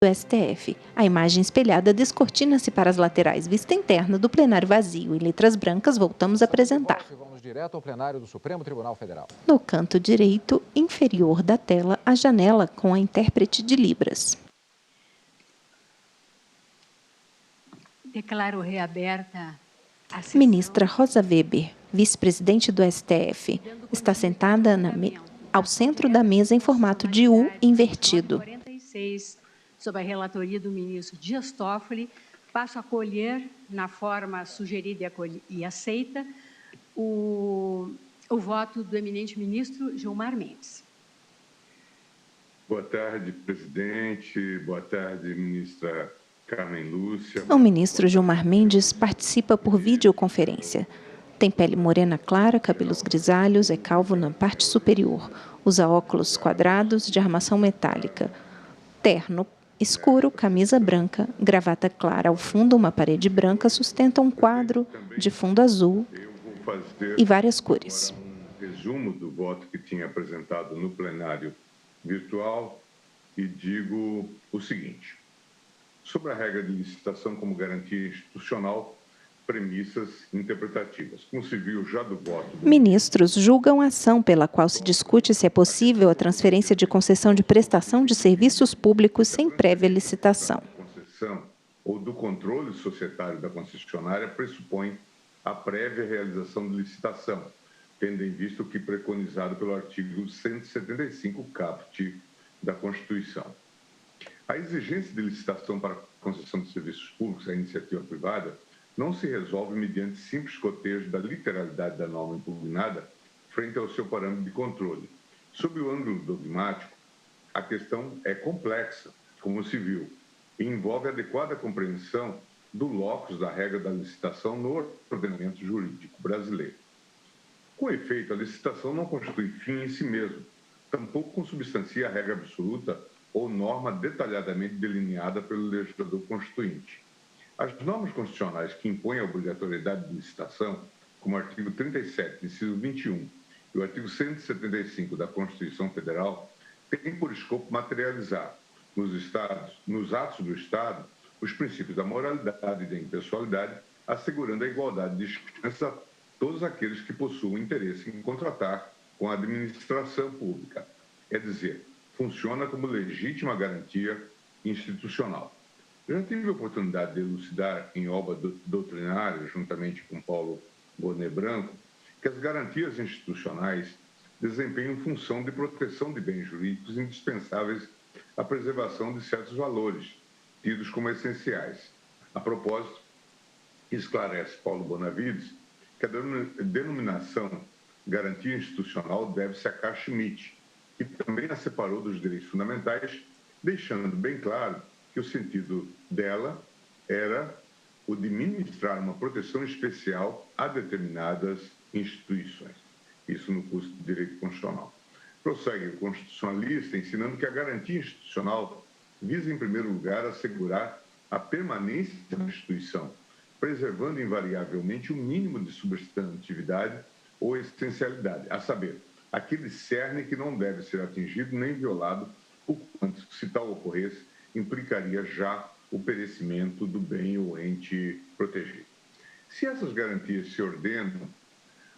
do STF. A imagem espelhada descortina-se para as laterais, vista interna do plenário vazio. Em letras brancas, voltamos a apresentar. Vamos direto ao plenário do Supremo Tribunal Federal. No canto direito inferior da tela, a janela com a intérprete de Libras. Declaro reaberta a sessão. Ministra Rosa Weber, vice-presidente do STF, está sentada ao centro da mesa em formato de U invertido. 46, sob a relatoria do ministro Dias Toffoli, passo a acolher, na forma sugerida e aceita, o voto do eminente ministro Gilmar Mendes. Boa tarde, presidente. Boa tarde, ministra Carmen Lúcia. O ministro Gilmar Mendes participa por videoconferência. Tem pele morena clara, cabelos grisalhos, é calvo na parte superior. Usa óculos quadrados de armação metálica. Terno escuro, camisa branca, gravata clara. Ao fundo, uma parede branca sustenta um quadro de fundo azul e várias cores. Um resumo do voto que tinha apresentado no plenário virtual e digo o seguinte. Sobre a regra de licitação como garantia institucional, premissas interpretativas. Como se viu já do voto... Ministros julgam a ação pela qual se discute se é possível a transferência de concessão de prestação de serviços públicos sem prévia licitação. A concessão ou do controle societário da concessionária pressupõe a prévia realização de licitação, tendo em vista o que preconizado pelo artigo 175, caput da Constituição. A exigência de licitação para a concessão de serviços públicos à iniciativa privada não se resolve mediante simples cotejo da literalidade da norma impugnada frente ao seu parâmetro de controle. Sob o ângulo dogmático, a questão é complexa, como se viu, e envolve adequada compreensão do locus da regra da licitação no ordenamento jurídico brasileiro. Com efeito, a licitação não constitui fim em si mesmo, tampouco consubstancia a regra absoluta ou norma detalhadamente delineada pelo legislador constituinte. As normas constitucionais que impõem a obrigatoriedade de licitação, como o artigo 37, inciso 21, e o artigo 175 da Constituição Federal, têm por escopo materializar nos atos do Estado, os princípios da moralidade e da impessoalidade, assegurando a igualdade de chances a todos aqueles que possuam interesse em contratar com a administração pública. É dizer, funciona como legítima garantia institucional. Eu já tive a oportunidade de elucidar em obra doutrinária, juntamente com Paulo Bonet Branco, que as garantias institucionais desempenham função de proteção de bens jurídicos indispensáveis à preservação de certos valores, tidos como essenciais. A propósito, esclarece Paulo Bonavides que a denominação garantia institucional deve-se a Carl Schmitt, que também a separou dos direitos fundamentais, deixando bem claro que o sentido dela era o de ministrar uma proteção especial a determinadas instituições. Isso no curso de Direito Constitucional. Prossegue o constitucionalista ensinando que a garantia institucional visa, em primeiro lugar, assegurar a permanência da instituição, preservando invariavelmente o mínimo de substantividade ou essencialidade, a saber, aquele cerne que não deve ser atingido nem violado, o quanto, se tal ocorresse, implicaria já o perecimento do bem ou ente protegido. Se essas garantias se ordenam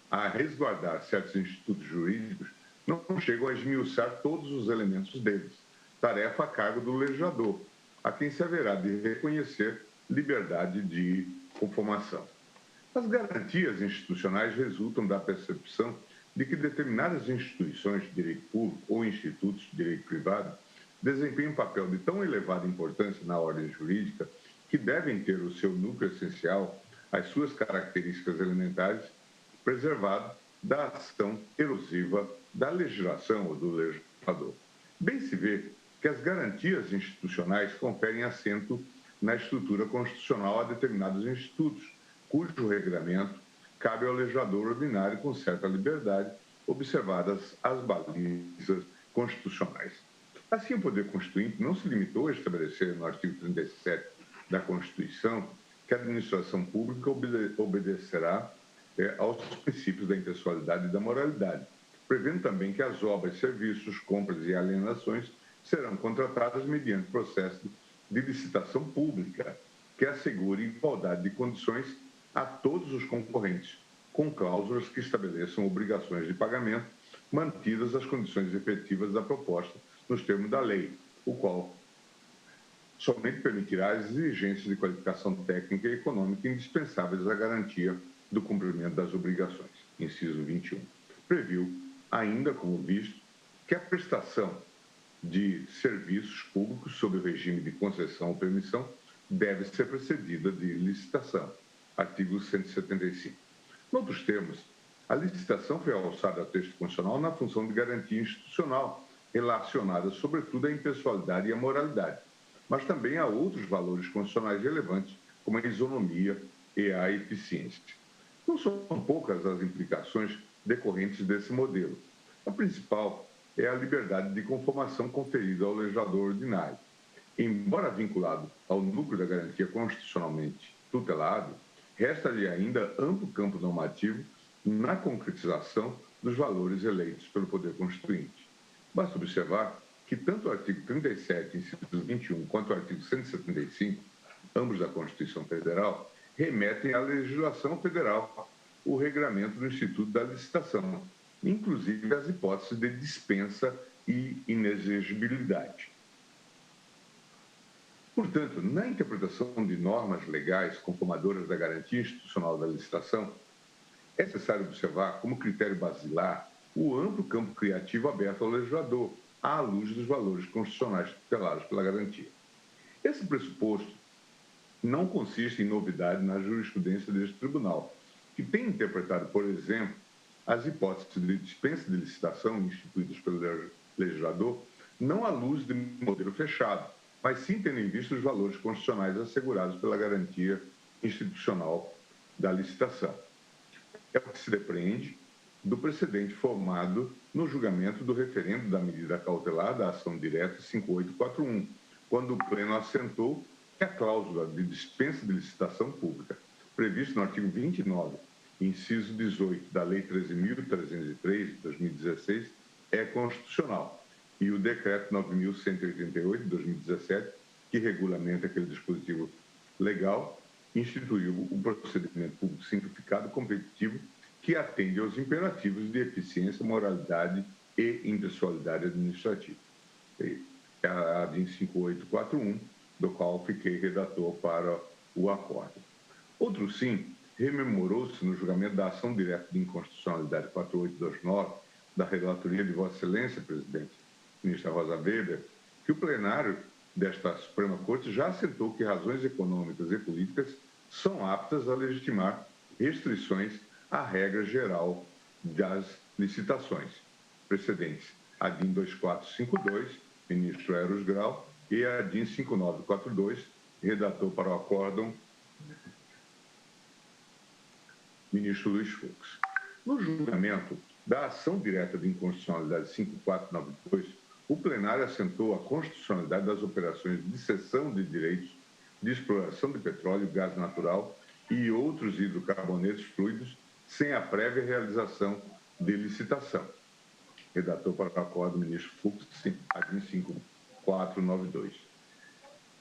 a resguardar certos institutos jurídicos, não chegam a esmiuçar todos os elementos deles, tarefa a cargo do legislador, a quem se haverá de reconhecer liberdade de conformação. As garantias institucionais resultam da percepção de que determinadas instituições de direito público ou institutos de direito privado desempenham um papel de tão elevada importância na ordem jurídica que devem ter o seu núcleo essencial, as suas características elementares, preservado da ação erosiva da legislação ou do legislador. Bem se vê que as garantias institucionais conferem assento na estrutura constitucional a determinados institutos, cujo regramento cabe ao legislador ordinário com certa liberdade, observadas as balizas constitucionais. Assim, o Poder Constituinte não se limitou a estabelecer no artigo 37 da Constituição que a administração pública obedecerá aos princípios da impessoalidade e da moralidade, prevendo também que as obras, serviços, compras e alienações serão contratadas mediante processo de licitação pública, que assegure igualdade de condições a todos os concorrentes, com cláusulas que estabeleçam obrigações de pagamento, mantidas as condições efetivas da proposta nos termos da lei, o qual somente permitirá as exigências de qualificação técnica e econômica indispensáveis à garantia do cumprimento das obrigações. Inciso 21. Previu, ainda como visto, que a prestação de serviços públicos sob o regime de concessão ou permissão deve ser precedida de licitação. Artigo 175. Em outros termos, a licitação foi alçada ao texto constitucional na função de garantia institucional, relacionada, sobretudo, à impessoalidade e à moralidade, mas também a outros valores constitucionais relevantes, como a isonomia e a eficiência. Não são poucas as implicações decorrentes desse modelo. A principal é a liberdade de conformação conferida ao legislador ordinário. Embora vinculado ao núcleo da garantia constitucionalmente tutelado, resta-lhe ainda amplo campo normativo na concretização dos valores eleitos pelo Poder Constituinte. Basta observar que tanto o artigo 37, inciso 21, quanto o artigo 175, ambos da Constituição Federal, remetem à legislação federal, o regramento do Instituto da Licitação, inclusive as hipóteses de dispensa e inexigibilidade. Portanto, na interpretação de normas legais conformadoras da garantia institucional da licitação, é necessário observar como critério basilar o amplo campo criativo aberto ao legislador, à luz dos valores constitucionais tutelados pela garantia. Esse pressuposto não consiste em novidade na jurisprudência deste tribunal, que tem interpretado, por exemplo, as hipóteses de dispensa de licitação instituídas pelo legislador, não à luz de modelo fechado, mas sim tendo em vista os valores constitucionais assegurados pela garantia institucional da licitação. É o que se depreende do precedente formado no julgamento do referendo da medida cautelar da ação direta 5841, quando o Pleno assentou que a cláusula de dispensa de licitação pública, prevista no artigo 29, inciso 18 da Lei 13.303, de 2016, é constitucional, e o Decreto 9.188, de 2017, que regulamenta aquele dispositivo legal, instituiu o procedimento público simplificado competitivo que atende aos imperativos de eficiência, moralidade e impessoalidade administrativa. É a DIN 5841, do qual fiquei redator para o acordo. Outro sim, rememorou-se no julgamento da ação direta de inconstitucionalidade 4829, da relatoria de Vossa Excelência, presidente, ministra Rosa Weber, que o plenário desta Suprema Corte já assentou que razões econômicas e políticas são aptas a legitimar restrições à regra geral das licitações. Precedentes: a DIN 2452, ministro Eros Grau, e a DIN 5942, redator para o acórdão, ministro Luiz Fux. No julgamento da ação direta de inconstitucionalidade 5492, o plenário assentou a constitucionalidade das operações de cessão de direitos de exploração de petróleo, gás natural e outros hidrocarbonetos fluidos sem a prévia realização de licitação. Redator para o acordo, ministro Fux, ADIM 5492.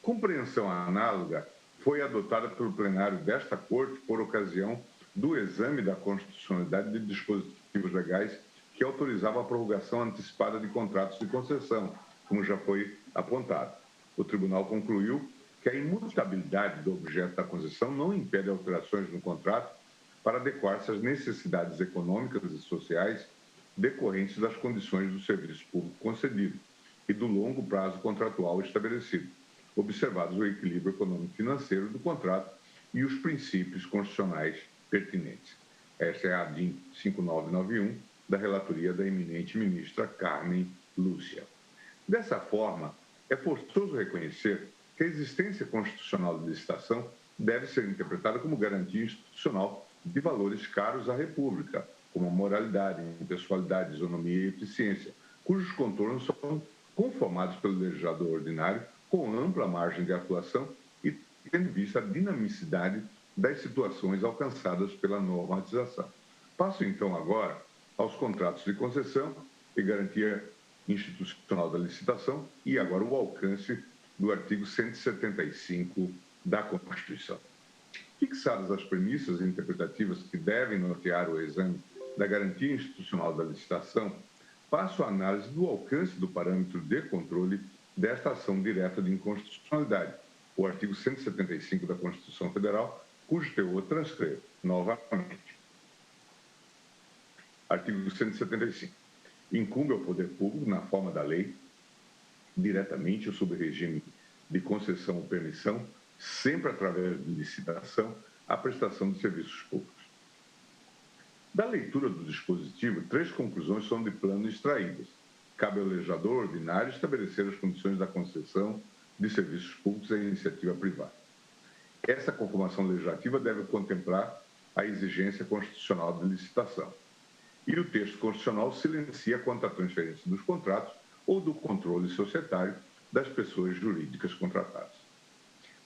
Compreensão análoga foi adotada pelo plenário desta Corte por ocasião do exame da constitucionalidade de dispositivos legais que autorizavam a prorrogação antecipada de contratos de concessão, como já foi apontado. O tribunal concluiu que a imutabilidade do objeto da concessão não impede alterações no contrato para adequar-se às necessidades econômicas e sociais decorrentes das condições do serviço público concedido e do longo prazo contratual estabelecido, observados o equilíbrio econômico-financeiro do contrato e os princípios constitucionais pertinentes. Esta é a DIN 5991, da relatoria da eminente ministra Carmen Lúcia. Dessa forma, é forçoso reconhecer que a existência constitucional de licitação deve ser interpretada como garantia institucional de valores caros à República, como a moralidade, impessoalidade, isonomia e eficiência, cujos contornos são conformados pelo legislador ordinário com ampla margem de atuação e tendo em vista a dinamicidade das situações alcançadas pela normatização. Passo então agora aos contratos de concessão e garantia institucional da licitação e agora o alcance do artigo 175 da Constituição. Fixadas as premissas interpretativas que devem nortear o exame da garantia institucional da licitação, passo a análise do alcance do parâmetro de controle desta ação direta de inconstitucionalidade, o artigo 175 da Constituição Federal, cujo teor transcrevo novamente. Artigo 175. Incumbe ao poder público, na forma da lei, diretamente ou sob regime de concessão ou permissão, sempre através de licitação, a prestação de serviços públicos. Da leitura do dispositivo, 3 conclusões são de plano extraídas. Cabe ao legislador ordinário estabelecer as condições da concessão de serviços públicos à iniciativa privada. Essa conformação legislativa deve contemplar a exigência constitucional de licitação. E o texto constitucional silencia quanto à transferência dos contratos ou do controle societário das pessoas jurídicas contratadas.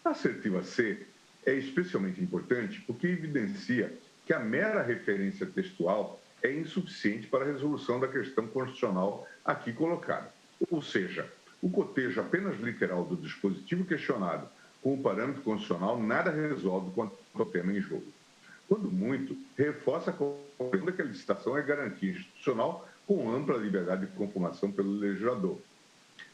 A assertiva C é especialmente importante porque evidencia que a mera referência textual é insuficiente para a resolução da questão constitucional aqui colocada. Ou seja, o cotejo apenas literal do dispositivo questionado com o parâmetro constitucional nada resolve quanto ao tema em jogo. Quando muito, reforça a compreensão de que a licitação é garantia institucional com ampla liberdade de conformação pelo legislador.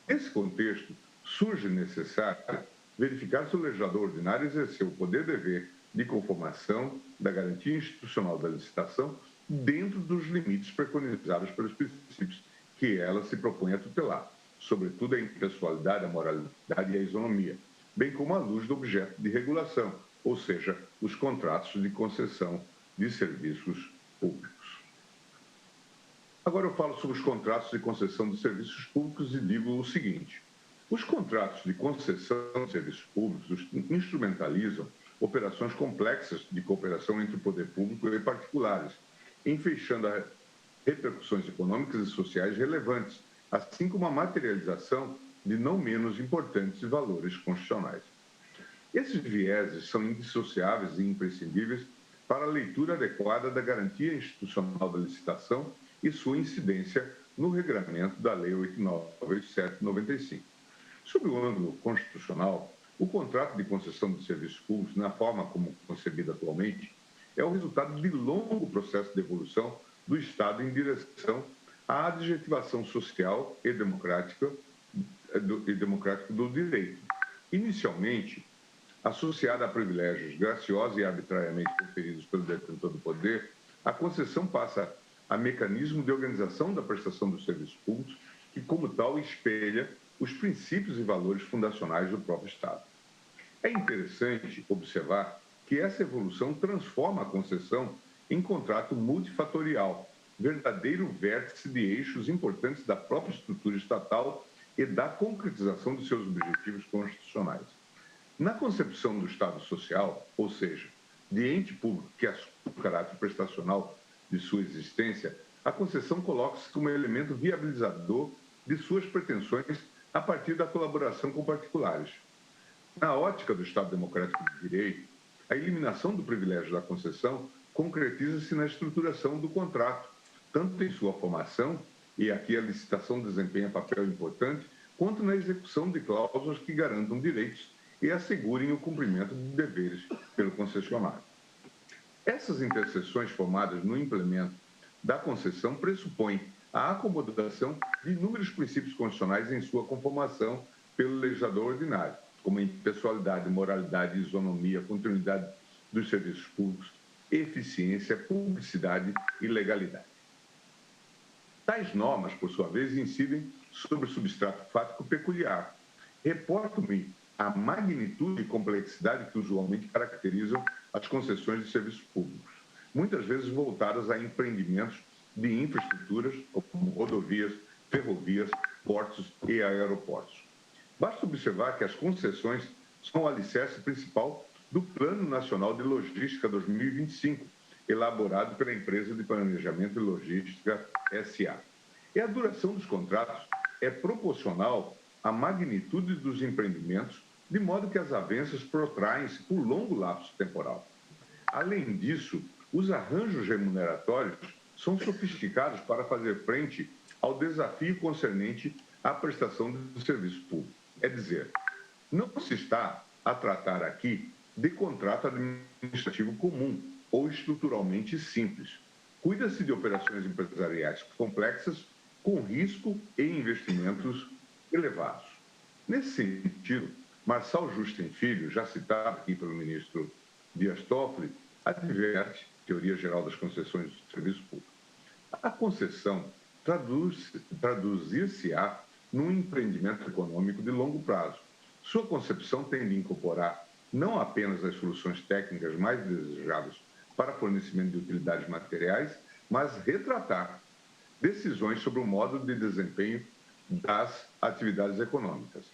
Nesse contexto, surge necessário verificar se o legislador ordinário exerceu o poder-dever de conformação da garantia institucional da licitação dentro dos limites preconizados pelos princípios que ela se propõe a tutelar, sobretudo a impessoalidade, a moralidade e a isonomia, bem como à luz do objeto de regulação, ou seja, os contratos de concessão de serviços públicos. Agora eu falo sobre os contratos de concessão de serviços públicos e digo o seguinte: os contratos de concessão de serviços públicos instrumentalizam operações complexas de cooperação entre o poder público e particulares, enfeixando a repercussões econômicas e sociais relevantes, assim como a materialização de não menos importantes valores constitucionais. Esses vieses são indissociáveis e imprescindíveis para a leitura adequada da garantia institucional da licitação e sua incidência no regulamento da Lei 8.987/95. Sob o ângulo constitucional, o contrato de concessão de serviços públicos, na forma como concebido atualmente, é o resultado de longo processo de evolução do Estado em direção à adjetivação social e democrática do direito. Inicialmente, associada a privilégios graciosos e arbitrariamente conferidos pelo detentor do poder, a concessão passa a mecanismo de organização da prestação dos serviços públicos que, como tal, espelha os princípios e valores fundacionais do próprio Estado. É interessante observar que essa evolução transforma a concessão em contrato multifatorial, verdadeiro vértice de eixos importantes da própria estrutura estatal e da concretização de seus objetivos constitucionais. Na concepção do Estado social, ou seja, de ente público que assume o caráter prestacional de sua existência, a concessão coloca-se como elemento viabilizador de suas pretensões a partir da colaboração com particulares. Na ótica do Estado Democrático de Direito, a eliminação do privilégio da concessão concretiza-se na estruturação do contrato, tanto em sua formação, e aqui a licitação desempenha papel importante, quanto na execução de cláusulas que garantam direitos e assegurem o cumprimento de deveres pelo concessionário. Essas interseções formadas no implemento da concessão pressupõem a acomodação de inúmeros princípios constitucionais em sua conformação pelo legislador ordinário, como impessoalidade, moralidade, isonomia, continuidade dos serviços públicos, eficiência, publicidade e legalidade. Tais normas, por sua vez, incidem sobre o substrato fático peculiar. Reporto-me a magnitude e complexidade que usualmente caracterizam as concessões de serviços públicos, muitas vezes voltadas a empreendimentos de infraestruturas, como rodovias, ferrovias, portos e aeroportos. Basta observar que as concessões são o alicerce principal do Plano Nacional de Logística 2025, elaborado pela Empresa de Planejamento e Logística S.A. E a duração dos contratos é proporcional à magnitude dos empreendimentos, de modo que as avanças protraem-se por longo lapso temporal. Além disso, os arranjos remuneratórios são sofisticados para fazer frente ao desafio concernente à prestação de serviço público. É dizer, Não se está a tratar aqui de contrato administrativo comum ou estruturalmente simples. Cuida-se de operações empresariais complexas, com risco e investimentos elevados. Nesse sentido, Marçal Justin Filho, já citado aqui pelo ministro Dias Toffoli, adverte, teoria geral das concessões do serviço público. A concessão traduzir-se-á num empreendimento econômico de longo prazo. Sua concepção tem de incorporar não apenas as soluções técnicas mais desejáveis para fornecimento de utilidades materiais, mas retratar decisões sobre o modo de desempenho das atividades econômicas.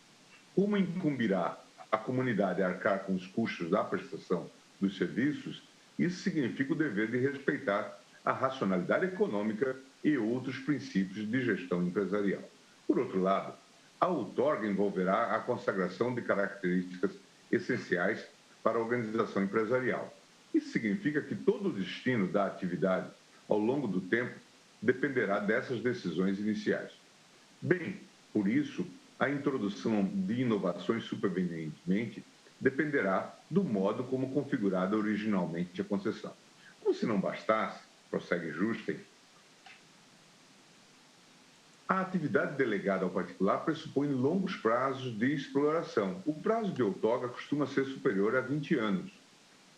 Como incumbirá a comunidade a arcar com os custos da prestação dos serviços, isso significa o dever de respeitar a racionalidade econômica e outros princípios de gestão empresarial. Por outro lado, a outorga envolverá a consagração de características essenciais para a organização empresarial. Isso significa que todo o destino da atividade ao longo do tempo dependerá dessas decisões iniciais. Bem, por isso, a introdução de inovações supervenientemente dependerá do modo como configurada originalmente a concessão. Como se não bastasse, prossegue Justin, a atividade delegada ao particular pressupõe longos prazos de exploração. O prazo de outorga costuma ser superior a 20 anos.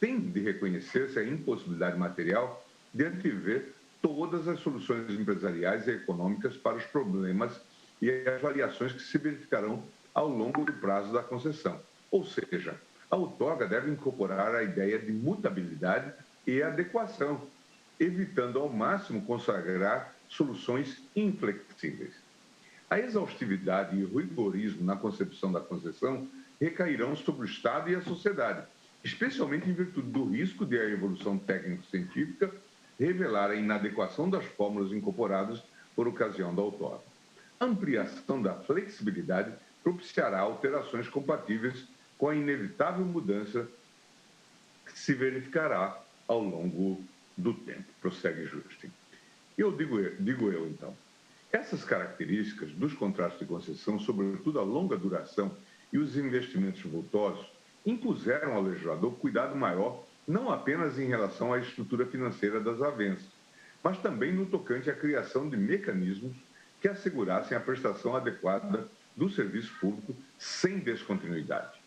Tem de reconhecer-se a impossibilidade material de antever todas as soluções empresariais e econômicas para os problemas e as variações que se verificarão ao longo do prazo da concessão. Ou seja, a outorga deve incorporar a ideia de mutabilidade e adequação, evitando ao máximo consagrar soluções inflexíveis. A exaustividade e o rigorismo na concepção da concessão recairão sobre o Estado e a sociedade, especialmente em virtude do risco de a evolução técnico-científica revelar a inadequação das fórmulas incorporadas por ocasião da outorga. A ampliação da flexibilidade propiciará alterações compatíveis com a inevitável mudança que se verificará ao longo do tempo, prossegue Justin. Eu digo eu, então, essas características dos contratos de concessão, sobretudo a longa duração e os investimentos vultosos, impuseram ao legislador cuidado maior, não apenas em relação à estrutura financeira das avenças, mas também no tocante à criação de mecanismos que assegurassem a prestação adequada do serviço público sem descontinuidade.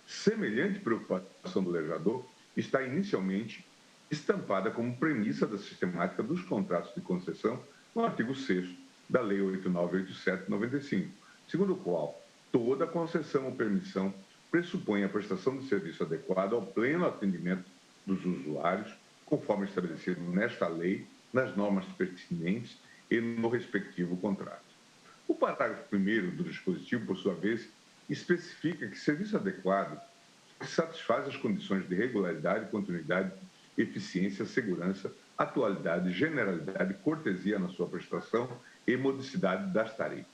Semelhante preocupação do legislador está inicialmente estampada como premissa da sistemática dos contratos de concessão no artigo 6º da Lei 8987/95, segundo o qual toda concessão ou permissão pressupõe a prestação de serviço adequado ao pleno atendimento dos usuários, conforme estabelecido nesta lei, nas normas pertinentes e no respectivo contrato. O parágrafo 1º do dispositivo, por sua vez, especifica que serviço adequado satisfaz as condições de regularidade, continuidade, eficiência, segurança, atualidade, generalidade, cortesia na sua prestação e modicidade das tarifas.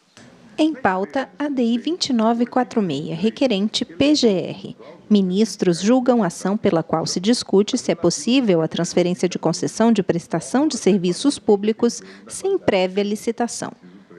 Em pauta, ADI 2946, requerente PGR. Ministros julgam ação pela qual se discute se é possível a transferência de concessão de prestação de serviços públicos sem prévia licitação.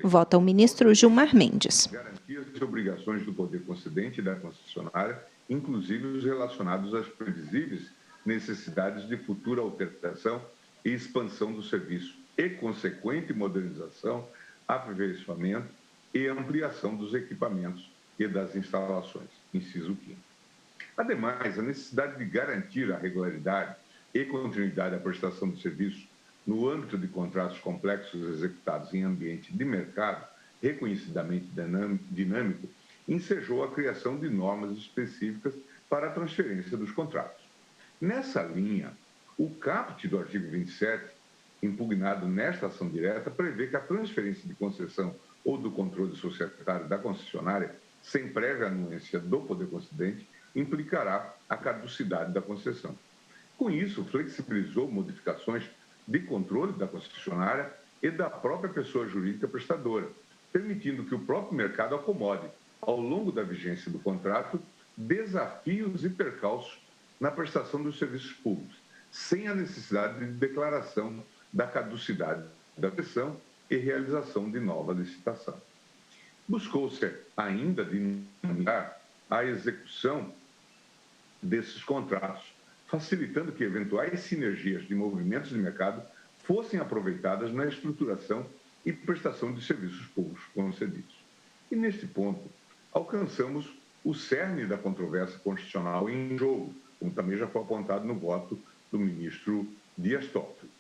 Vota o ministro Gilmar Mendes. Garantias e obrigações do poder concedente e da concessionária, inclusive os relacionados às previsíveis necessidades de futura alteração e expansão do serviço e consequente modernização, aperfeiçoamento e ampliação dos equipamentos e das instalações. Inciso 5º. Ademais, a necessidade de garantir a regularidade e continuidade da prestação de serviço no âmbito de contratos complexos executados em ambiente de mercado reconhecidamente dinâmico, ensejou a criação de normas específicas para a transferência dos contratos. Nessa linha, o caput do artigo 27, impugnado nesta ação direta, prevê que a transferência de concessão ou do controle societário da concessionária, sem prévia anuência do poder concedente, implicará a caducidade da concessão. Com isso, flexibilizou modificações de controle da concessionária e da própria pessoa jurídica prestadora, permitindo que o próprio mercado acomode, ao longo da vigência do contrato, desafios e percalços na prestação dos serviços públicos, sem a necessidade de declaração da caducidade da concessão e realização de nova licitação. Buscou-se ainda dinamizar a execução desses contratos, facilitando que eventuais sinergias de movimentos de mercado fossem aproveitadas na estruturação e prestação de serviços públicos concedidos. E, neste ponto, alcançamos o cerne da controvérsia constitucional em jogo, como também já foi apontado no voto do ministro Dias Toffoli.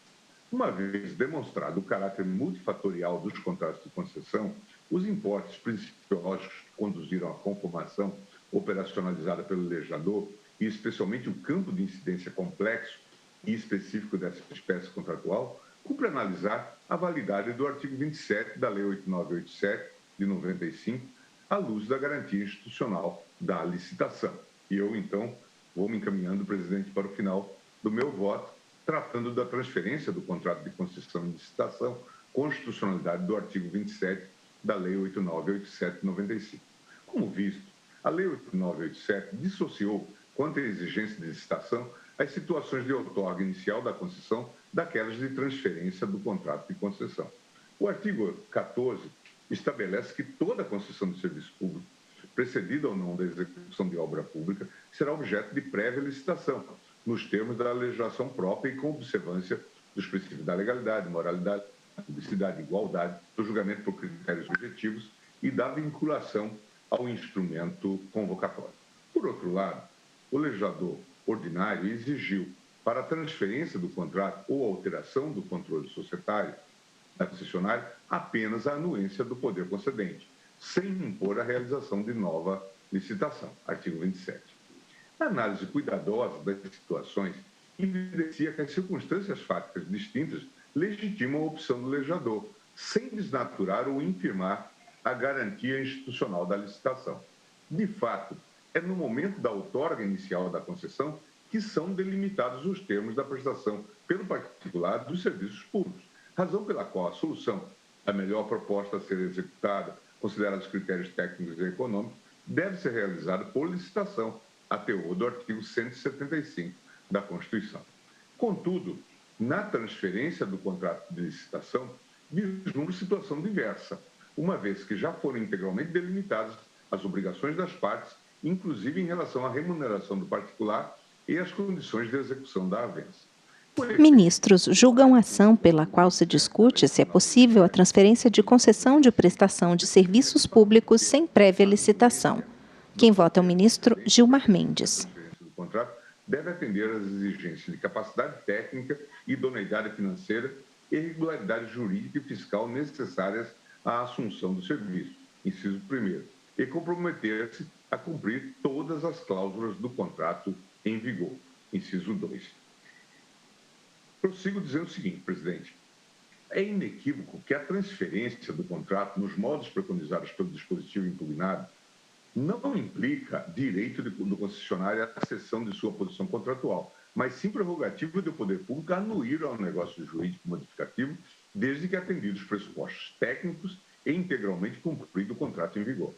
Uma vez demonstrado o caráter multifatorial dos contratos de concessão, os importes principiológicos que conduziram à conformação operacionalizada pelo legislador, e especialmente o campo de incidência complexo e específico dessa espécie contratual, cumpre analisar a validade do artigo 27 da Lei 8987, de 95, à luz da garantia institucional da licitação. E eu, então, vou me encaminhando, presidente, para o final do meu voto, tratando da transferência do contrato de concessão e licitação, constitucionalidade do artigo 27 da Lei 8987 de 95. Como visto, a Lei 8987 dissociou, quanto à exigência de licitação, as situações de outorga inicial da concessão daquelas de transferência do contrato de concessão. O artigo 14 estabelece que toda concessão de serviço público, precedida ou não da execução de obra pública, será objeto de prévia licitação, nos termos da legislação própria e com observância dos princípios da legalidade, moralidade, publicidade, igualdade, do julgamento por critérios objetivos e da vinculação ao instrumento convocatório. Por outro lado, o legislador ordinário exigiu, para a transferência do contrato ou alteração do controle societário da concessionária, apenas a anuência do poder concedente, sem impor a realização de nova licitação. Artigo 27. A análise cuidadosa das situações evidencia que as circunstâncias fáticas distintas legitimam a opção do legislador, sem desnaturar ou infirmar a garantia institucional da licitação. De fato, é no momento da outorga inicial da concessão que são delimitados os termos da prestação pelo particular dos serviços públicos, razão pela qual a solução, a melhor proposta a ser executada, considerados os critérios técnicos e econômicos, deve ser realizada por licitação, a teor do artigo 175 da Constituição. Contudo, na transferência do contrato de licitação, vislumbra situação diversa, uma vez que já foram integralmente delimitadas as obrigações das partes, inclusive em relação à remuneração do particular e as condições de execução da avença. Ministros julgam a ação pela qual se discute se é possível a transferência de concessão de prestação de serviços públicos sem prévia licitação. Quem vota é o ministro Gilmar Mendes. O contrato deve atender às exigências de capacidade técnica, idoneidade financeira e regularidade jurídica e fiscal necessárias à assunção do serviço, inciso 1º, e comprometer-se a cumprir todas as cláusulas do contrato em vigor, inciso 2. Prossigo dizendo o seguinte, presidente. É inequívoco que a transferência do contrato nos modos preconizados pelo dispositivo impugnado não implica direito do concessionário à cessão de sua posição contratual, mas sim prerrogativa do poder público a anuir ao negócio jurídico modificativo, desde que atendidos os pressupostos técnicos e integralmente cumprido o contrato em vigor.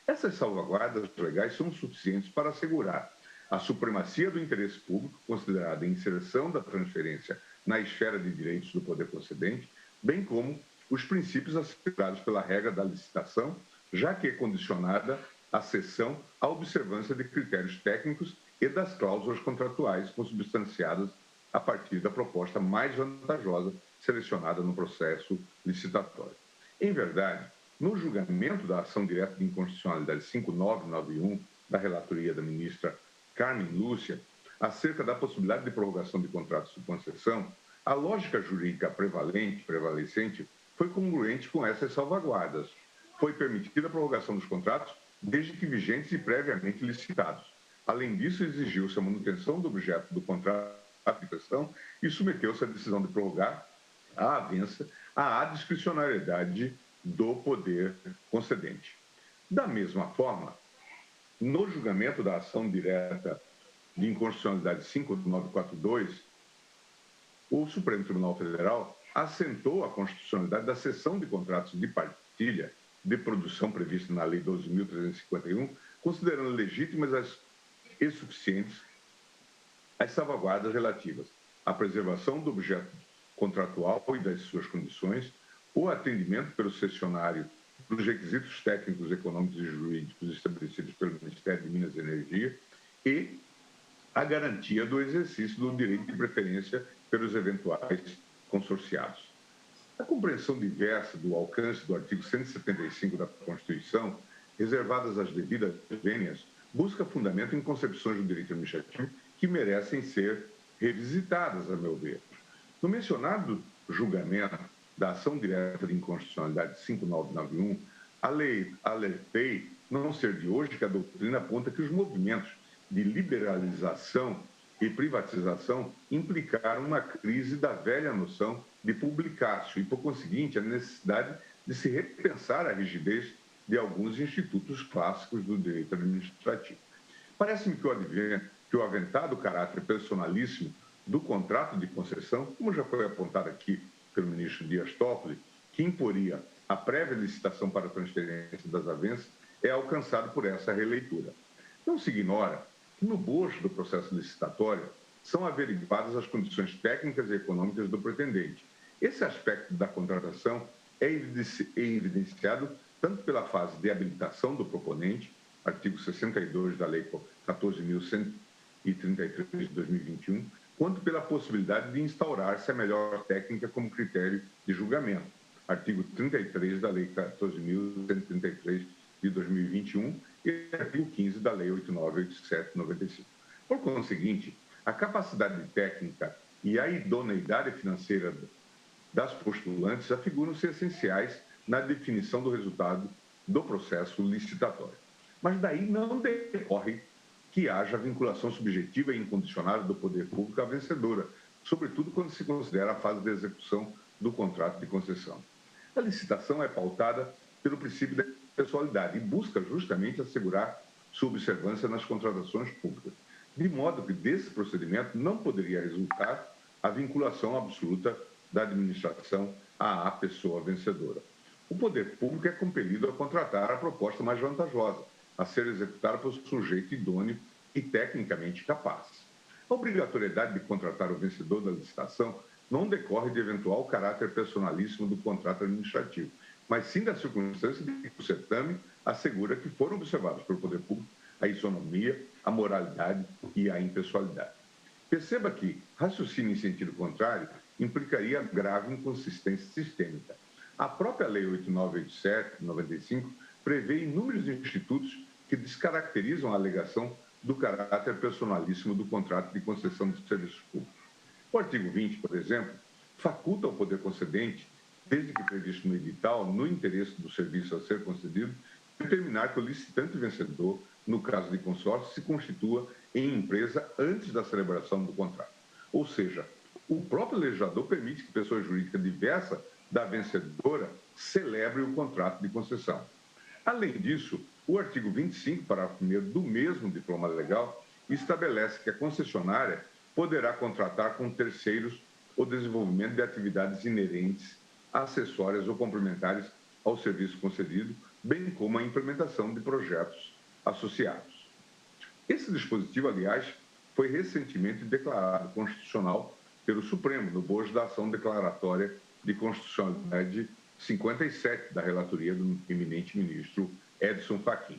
Essas salvaguardas legais são suficientes para assegurar a supremacia do interesse público, considerada a inserção da transferência na esfera de direitos do poder concedente, bem como os princípios assegurados pela regra da licitação, já que é condicionada a cessão à observância de critérios técnicos e das cláusulas contratuais consubstanciadas a partir da proposta mais vantajosa selecionada no processo licitatório. Em verdade, no julgamento da ação direta de inconstitucionalidade 5991 da relatoria da ministra Carmen Lúcia, acerca da possibilidade de prorrogação de contratos de concessão, a lógica jurídica prevalecente foi congruente com essas salvaguardas. Foi permitida a prorrogação dos contratos desde que vigentes e previamente licitados. Além disso, exigiu-se a manutenção do objeto do contrato de concessão e submeteu-se à decisão de prorrogar a avença à discricionariedade do poder concedente. Da mesma forma, no julgamento da ação direta de inconstitucionalidade 5942, o Supremo Tribunal Federal assentou a constitucionalidade da cessão de contratos de partilha de produção prevista na Lei 12.351, considerando legítimas e suficientes as salvaguardas relativas à preservação do objeto contratual e das suas condições, o atendimento pelo cessionário dos requisitos técnicos, econômicos e jurídicos estabelecidos pelo Ministério de Minas e Energia e a garantia do exercício do direito de preferência pelos eventuais consorciados. A compreensão diversa do alcance do artigo 175 da Constituição, reservadas às devidas vênias, busca fundamento em concepções do direito administrativo que merecem ser revisitadas, a meu ver. No mencionado julgamento da ação direta de inconstitucionalidade 5991, a lei alertei não ser de hoje que a doutrina aponta que os movimentos de liberalização e privatização implicaram uma crise da velha noção de publicácio e, por conseguinte, a necessidade de se repensar a rigidez de alguns institutos clássicos do direito administrativo. Parece-me que o aventado caráter personalíssimo do contrato de concessão, como já foi apontado aqui pelo ministro Dias Toffoli, que imporia a prévia licitação para a transferência das avenças, é alcançado por essa releitura. Não se ignora que no bojo do processo licitatório são averiguadas as condições técnicas e econômicas do pretendente. Esse aspecto da contratação é evidenciado tanto pela fase de habilitação do proponente, artigo 62 da Lei 14.133 de 2021, quanto pela possibilidade de instaurar-se a melhor técnica como critério de julgamento, artigo 33 da Lei 14.133 de 2021 e artigo 15 da Lei 8987/95. Por conseguinte, a capacidade técnica e a idoneidade financeira das postulantes afiguram-se essenciais na definição do resultado do processo licitatório. Mas daí não decorre que haja vinculação subjetiva e incondicionada do poder público à vencedora, sobretudo quando se considera a fase de execução do contrato de concessão. A licitação é pautada pelo princípio da pessoalidade e busca justamente assegurar sua observância nas contratações públicas, de modo que desse procedimento não poderia resultar a vinculação absoluta da administração à pessoa vencedora. O poder público é compelido a contratar a proposta mais vantajosa, a ser executada por sujeito idôneo e tecnicamente capaz. A obrigatoriedade de contratar o vencedor da licitação não decorre de eventual caráter personalíssimo do contrato administrativo, mas sim da circunstância de que o certame assegura que foram observados pelo poder público a isonomia, a moralidade e a impessoalidade. Perceba que raciocínio em sentido contrário implicaria grave inconsistência sistêmica. A própria Lei 8987/95 prevê inúmeros institutos que descaracterizam a alegação do caráter personalíssimo do contrato de concessão de serviços públicos. O artigo 20, por exemplo, faculta ao poder concedente, desde que previsto no edital, no interesse do serviço a ser concedido, determinar que o licitante vencedor, no caso de consórcio, se constitua em empresa antes da celebração do contrato. Ou seja, o próprio legislador permite que pessoa jurídica diversa da vencedora celebre o contrato de concessão. Além disso, o artigo 25, parágrafo 1º do mesmo diploma legal, estabelece que a concessionária poderá contratar com terceiros o desenvolvimento de atividades inerentes, acessórias ou complementares ao serviço concedido, bem como a implementação de projetos associados. Esse dispositivo, aliás, foi recentemente declarado constitucional pelo Supremo, no bojo da ação declaratória de constitucionalidade 57 da relatoria do eminente ministro Edson Fachin.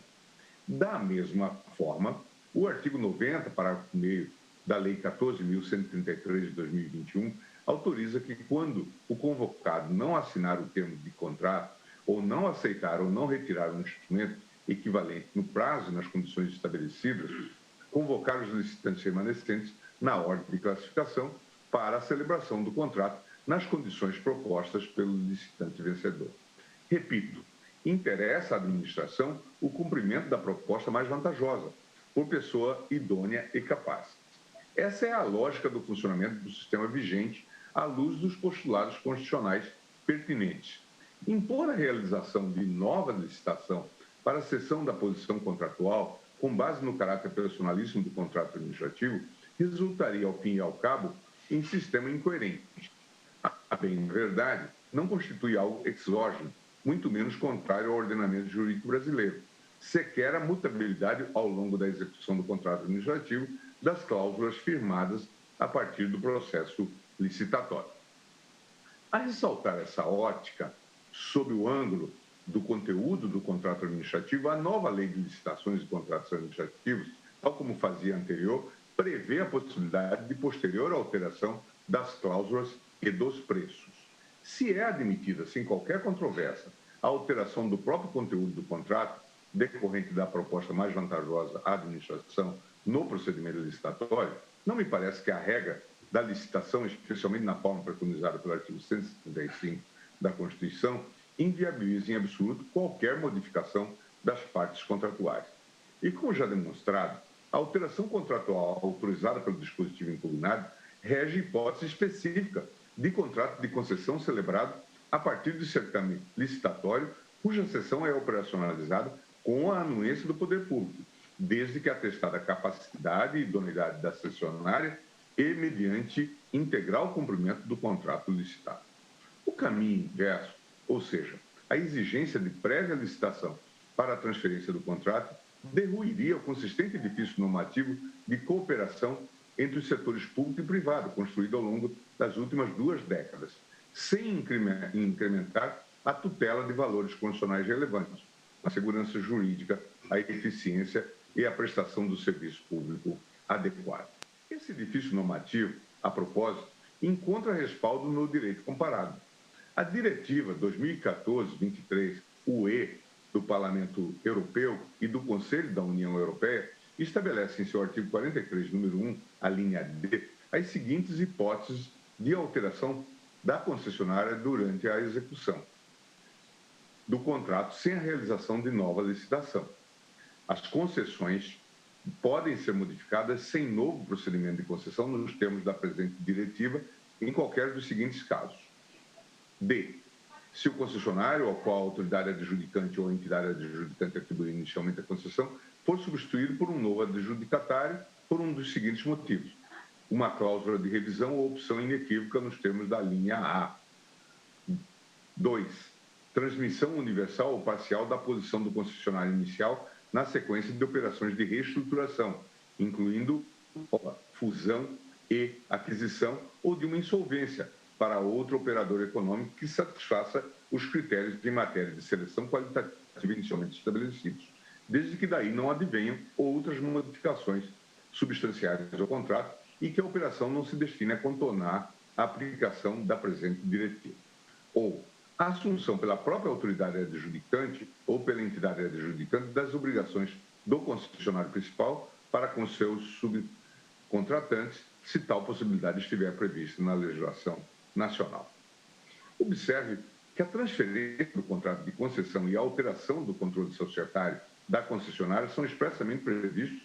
Da mesma forma, o artigo 90, parágrafo 1º da Lei 14.133 de 2021, autoriza que, quando o convocado não assinar o termo de contrato ou não aceitar ou não retirar um instrumento equivalente no prazo e nas condições estabelecidas, convocar os licitantes remanescentes na ordem de classificação para a celebração do contrato nas condições propostas pelo licitante vencedor. Repito, interessa à administração o cumprimento da proposta mais vantajosa, por pessoa idônea e capaz. Essa é a lógica do funcionamento do sistema vigente à luz dos postulados constitucionais pertinentes. Impor a realização de nova licitação para a cessão da posição contratual, com base no caráter personalíssimo do contrato administrativo, resultaria, ao fim e ao cabo, em sistema incoerente. A bem verdade, não constitui algo exógeno, muito menos contrário ao ordenamento jurídico brasileiro, sequer a mutabilidade ao longo da execução do contrato administrativo das cláusulas firmadas a partir do processo licitatório. A ressaltar essa ótica, sob o ângulo do conteúdo do contrato administrativo, a nova lei de licitações e contratos administrativos, tal como fazia anterior, prevê a possibilidade de posterior alteração das cláusulas e dos preços. Se é admitida, sem qualquer controvérsia, a alteração do próprio conteúdo do contrato, decorrente da proposta mais vantajosa à administração no procedimento licitatório, não me parece que a regra da licitação, especialmente na forma preconizada pelo artigo 175 da Constituição, inviabiliza em absoluto qualquer modificação das partes contratuais. E como já demonstrado, a alteração contratual autorizada pelo dispositivo impugnado rege hipótese específica de contrato de concessão celebrado a partir de certame licitatório, cuja sessão é operacionalizada com a anuência do poder público, desde que atestada a capacidade e idoneidade da cessionária e mediante integral cumprimento do contrato licitado. O caminho inverso, ou seja, a exigência de prévia licitação para a transferência do contrato, derruiria o consistente edifício normativo de cooperação entre os setores público e privado, construído ao longo das últimas 2 décadas, sem incrementar a tutela de valores constitucionais relevantes, a segurança jurídica, a eficiência e a prestação do serviço público adequado. Esse edifício normativo, a propósito, encontra respaldo no direito comparado. A Diretiva 2014-23/UE do Parlamento Europeu e do Conselho da União Europeia estabelece em seu artigo 43, número 1, a linha D, as seguintes hipóteses de alteração da concessionária durante a execução do contrato sem a realização de nova licitação. As concessões podem ser modificadas sem novo procedimento de concessão nos termos da presente diretiva em qualquer dos seguintes casos. D. Se o concessionário ao qual a autoridade adjudicante ou a entidade adjudicante atribuiu inicialmente a concessão for substituído por um novo adjudicatário por um dos seguintes motivos: uma cláusula de revisão ou opção inequívoca nos termos da linha A. 2. Transmissão universal ou parcial da posição do concessionário inicial na sequência de operações de reestruturação, incluindo fusão e aquisição ou de uma insolvência para outro operador econômico que satisfaça os critérios em matéria de seleção qualitativa inicialmente estabelecidos, desde que daí não advenham outras modificações substanciais ao contrato e que a operação não se destine a contornar a aplicação da presente diretiva. Ou a assunção pela própria autoridade adjudicante ou pela entidade adjudicante das obrigações do concessionário principal para com seus subcontratantes, se tal possibilidade estiver prevista na legislação nacional. Observe que a transferência do contrato de concessão e a alteração do controle societário da concessionária são expressamente previstos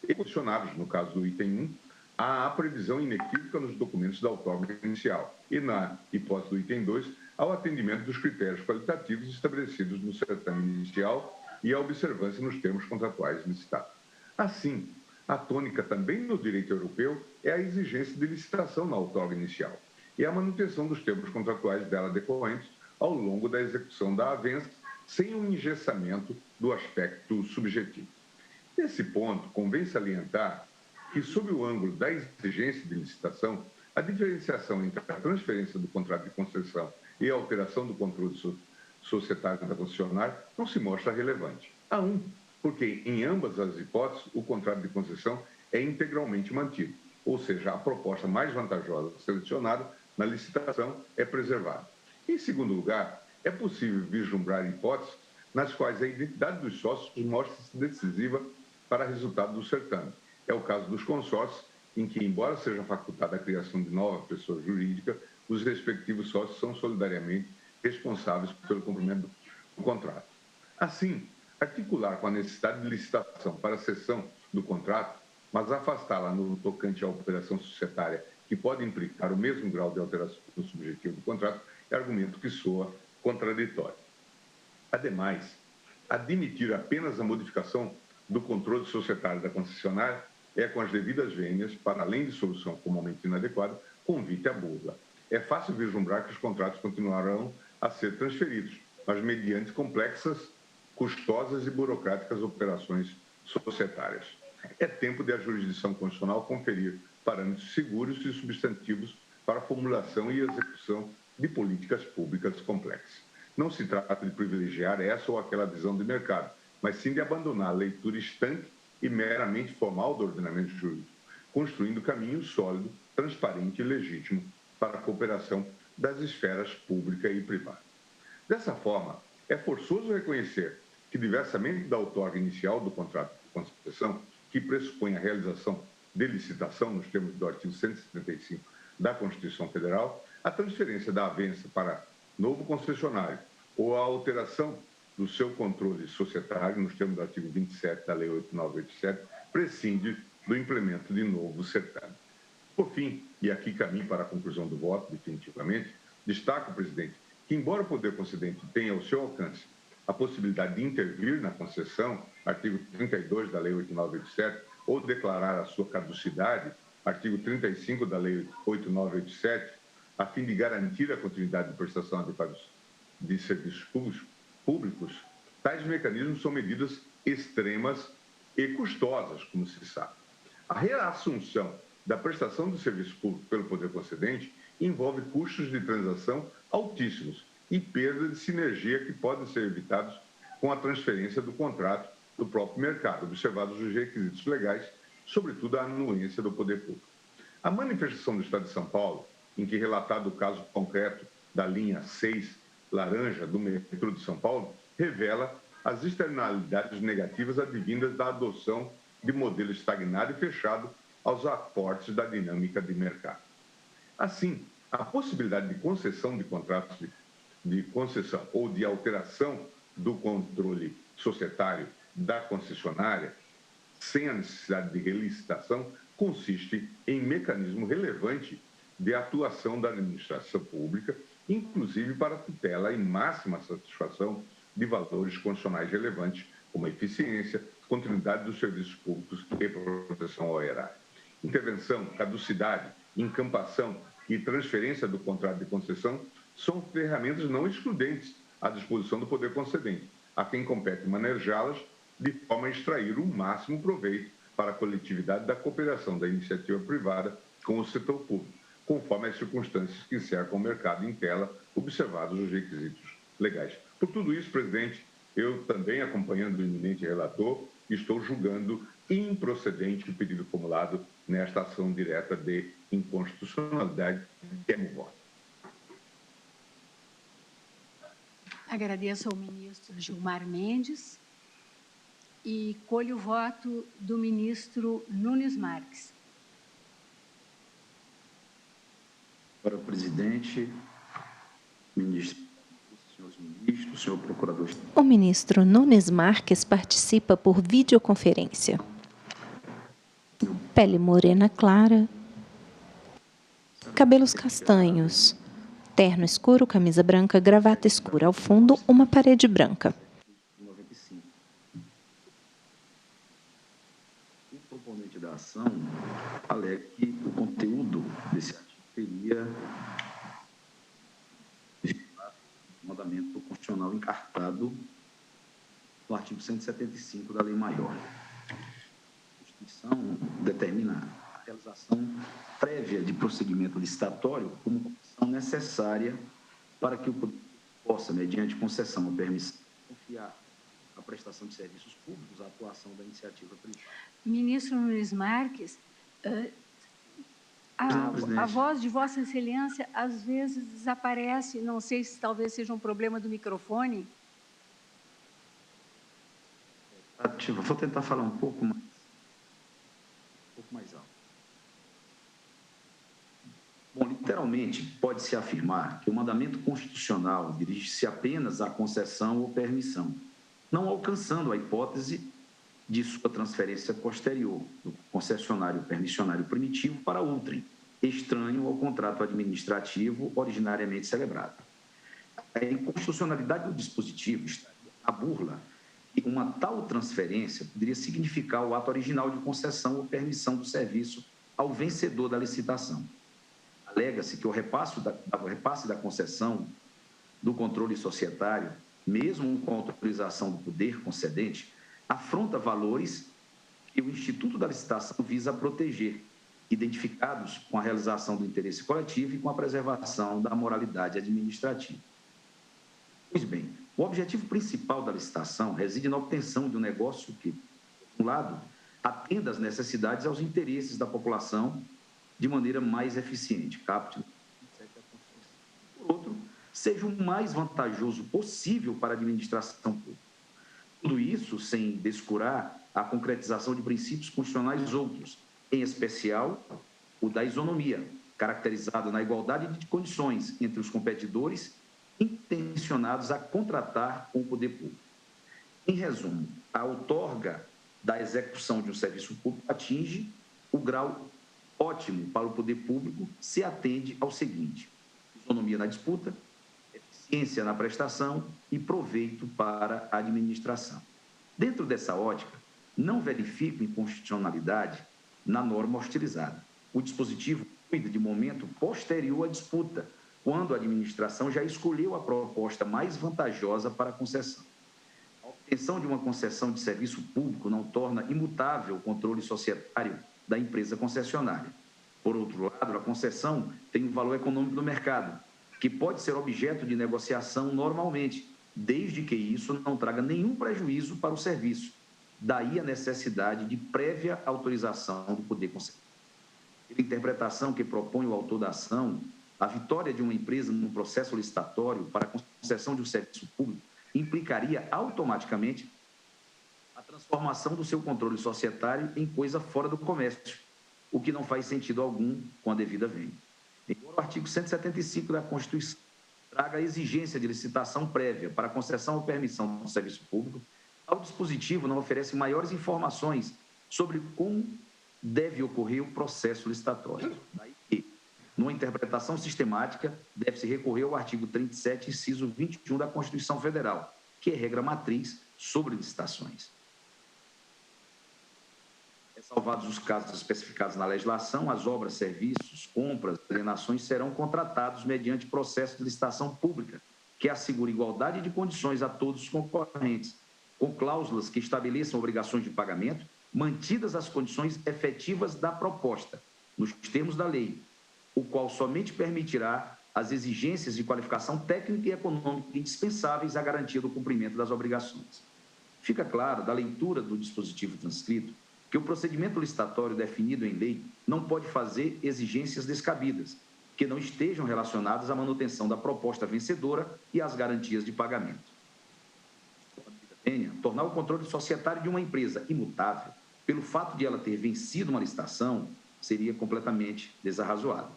e condicionados, no caso do item 1, à previsão inequívoca nos documentos da outorga inicial e, na hipótese do item 2, ao atendimento dos critérios qualitativos estabelecidos no certame inicial e à observância nos termos contratuais licitados. Assim, a tônica também no direito europeu é a exigência de licitação na outorga inicial e a manutenção dos termos contratuais dela decorrentes ao longo da execução da avença, sem um engessamento do aspecto subjetivo. Nesse ponto, convém salientar que, sob o ângulo da exigência de licitação, a diferenciação entre a transferência do contrato de concessão e a alteração do controle societário da concessionária não se mostra relevante. Porque em ambas as hipóteses o contrato de concessão é integralmente mantido, ou seja, a proposta mais vantajosa selecionada na licitação é preservada. Em segundo lugar, é possível vislumbrar hipóteses nas quais a identidade dos sócios mostra-se decisiva para o resultado do certame. É o caso dos consórcios, em que, embora seja facultada a criação de nova pessoa jurídica, os respectivos sócios são solidariamente responsáveis pelo cumprimento do contrato. Assim, articular com a necessidade de licitação para a cessão do contrato, mas afastá-la no tocante à operação societária, que pode implicar o mesmo grau de alteração do subjetivo do contrato, é argumento que soa contraditório. Ademais, admitir apenas a modificação do controle societário da concessionária é, com as devidas vênias, para além de solução formalmente inadequada, convite à burla. É fácil vislumbrar que os contratos continuarão a ser transferidos, mas mediante complexas, custosas e burocráticas operações societárias. É tempo de a jurisdição constitucional conferir parâmetros seguros e substantivos para a formulação e execução de políticas públicas complexas. Não se trata de privilegiar essa ou aquela visão de mercado, mas sim de abandonar a leitura estanque e meramente formal do ordenamento jurídico, construindo caminho sólido, transparente e legítimo para a cooperação das esferas pública e privada. Dessa forma, é forçoso reconhecer que, diversamente da outorga inicial do contrato de concessão, que pressupõe a realização de licitação nos termos do artigo 175 da Constituição Federal, a transferência da avença para novo concessionário ou a alteração do seu controle societário nos termos do artigo 27 da Lei 8.987 prescinde do implemento de novo certame. Por fim, e aqui caminho para a conclusão do voto, definitivamente, destaco, presidente, que embora o poder concedente tenha ao seu alcance a possibilidade de intervir na concessão, artigo 32 da Lei 8.987, ou declarar a sua caducidade, artigo 35 da Lei 8.987, a fim de garantir a continuidade de prestação adequada de serviços públicos, tais mecanismos são medidas extremas e custosas, como se sabe. A reassunção da prestação de serviço público pelo poder concedente envolve custos de transação altíssimos e perda de sinergia que podem ser evitados com a transferência do contrato do próprio mercado, observados os requisitos legais, sobretudo a anuência do poder público. A manifestação do Estado de São Paulo, em que relatado o caso concreto da linha 6 laranja do metrô de São Paulo, revela as externalidades negativas advindas da adoção de modelo estagnado e fechado aos aportes da dinâmica de mercado. Assim, a possibilidade de concessão de contratos de concessão ou de alteração do controle societário da concessionária, sem a necessidade de relicitação, consiste em mecanismo relevante de atuação da administração pública, inclusive para tutela e máxima satisfação de valores constitucionais relevantes, como a eficiência, continuidade dos serviços públicos e proteção ao erário. Intervenção, caducidade, encampação e transferência do contrato de concessão são ferramentas não excludentes à disposição do poder concedente, a quem compete manejá-las de forma a extrair o máximo proveito para a coletividade da cooperação da iniciativa privada com o setor público, conforme as circunstâncias que cercam o mercado em tela, observados os requisitos legais. Por tudo isso, presidente, eu também, acompanhando o eminente relator, estou julgando improcedente o pedido formulado nesta ação direta de inconstitucionalidade que é no voto. Agradeço ao ministro Gilmar Mendes e colho o voto do ministro Nunes Marques. Senhora presidente, ministro, senhores ministros, senhor procurador. O ministro Nunes Marques participa por videoconferência. Pele morena clara, cabelos castanhos, terno escuro, camisa branca, gravata escura. Ao fundo, uma parede branca. 95. O proponente da ação alega que o conteúdo desse artigo teria mandamento constitucional encartado no artigo 175 da Lei Maior. A Constituição determina a realização prévia de procedimento licitatório como condição necessária para que o poder possa, mediante concessão ou permissão, confiar a prestação de serviços públicos à atuação da iniciativa privada. Ministro Nunes Marques, a voz de Vossa Excelência às vezes desaparece, não sei se talvez seja um problema do microfone. Vou tentar falar um pouco mais alto. Bom, literalmente, pode-se afirmar que o mandamento constitucional dirige-se apenas à concessão ou permissão, não alcançando a hipótese de sua transferência posterior do concessionário permissionário primitivo para outrem, estranho ao contrato administrativo originariamente celebrado. A inconstitucionalidade do dispositivo a burla e uma tal transferência poderia significar o ato original de concessão ou permissão do serviço ao vencedor da licitação. Alega-se que o repasse da concessão do controle societário, mesmo com autorização do poder concedente, afronta valores que o Instituto da Licitação visa proteger, identificados com a realização do interesse coletivo e com a preservação da moralidade administrativa. Pois bem, o objetivo principal da licitação reside na obtenção de um negócio que, por um lado, atenda às necessidades e aos interesses da população de maneira mais eficiente, capte. Por outro, seja o mais vantajoso possível para a administração pública. Tudo isso sem descurar a concretização de princípios constitucionais outros, em especial o da isonomia, caracterizado na igualdade de condições entre os competidores intencionados a contratar com o poder público. Em resumo, a outorga da execução de um serviço público atinge o grau ótimo para o poder público se atende ao seguinte: isonomia na disputa, eficiência na prestação e proveito para a administração. Dentro dessa ótica, não verifico inconstitucionalidade na norma hostilizada. O dispositivo cuida de momento posterior à disputa, quando a administração já escolheu a proposta mais vantajosa para a concessão. A obtenção de uma concessão de serviço público não torna imutável o controle societário da empresa concessionária. Por outro lado, a concessão tem um valor econômico no mercado, que pode ser objeto de negociação normalmente, desde que isso não traga nenhum prejuízo para o serviço. Daí a necessidade de prévia autorização do poder concessor. A interpretação que propõe o autor da ação, a vitória de uma empresa no processo licitatório para a concessão de um serviço público implicaria automaticamente a transformação do seu controle societário em coisa fora do comércio, o que não faz sentido algum com a devida vênia. Embora o artigo 175 da Constituição traga a exigência de licitação prévia para a concessão ou permissão do serviço público, tal dispositivo não oferece maiores informações sobre como deve ocorrer o processo licitatório. Daí que, numa interpretação sistemática, deve-se recorrer ao artigo 37, inciso 21 da Constituição Federal, que é regra matriz sobre licitações. Ressalvados os casos especificados na legislação, as obras, serviços, compras, alienações serão contratados mediante processo de licitação pública, que assegura igualdade de condições a todos os concorrentes, com cláusulas que estabeleçam obrigações de pagamento, mantidas as condições efetivas da proposta, nos termos da lei, o qual somente permitirá as exigências de qualificação técnica e econômica indispensáveis à garantia do cumprimento das obrigações. Fica claro, da leitura do dispositivo transcrito, que o procedimento licitatório definido em lei não pode fazer exigências descabidas, que não estejam relacionadas à manutenção da proposta vencedora e às garantias de pagamento. Tornar o controle societário de uma empresa imutável, pelo fato de ela ter vencido uma licitação, seria completamente desarrazoado.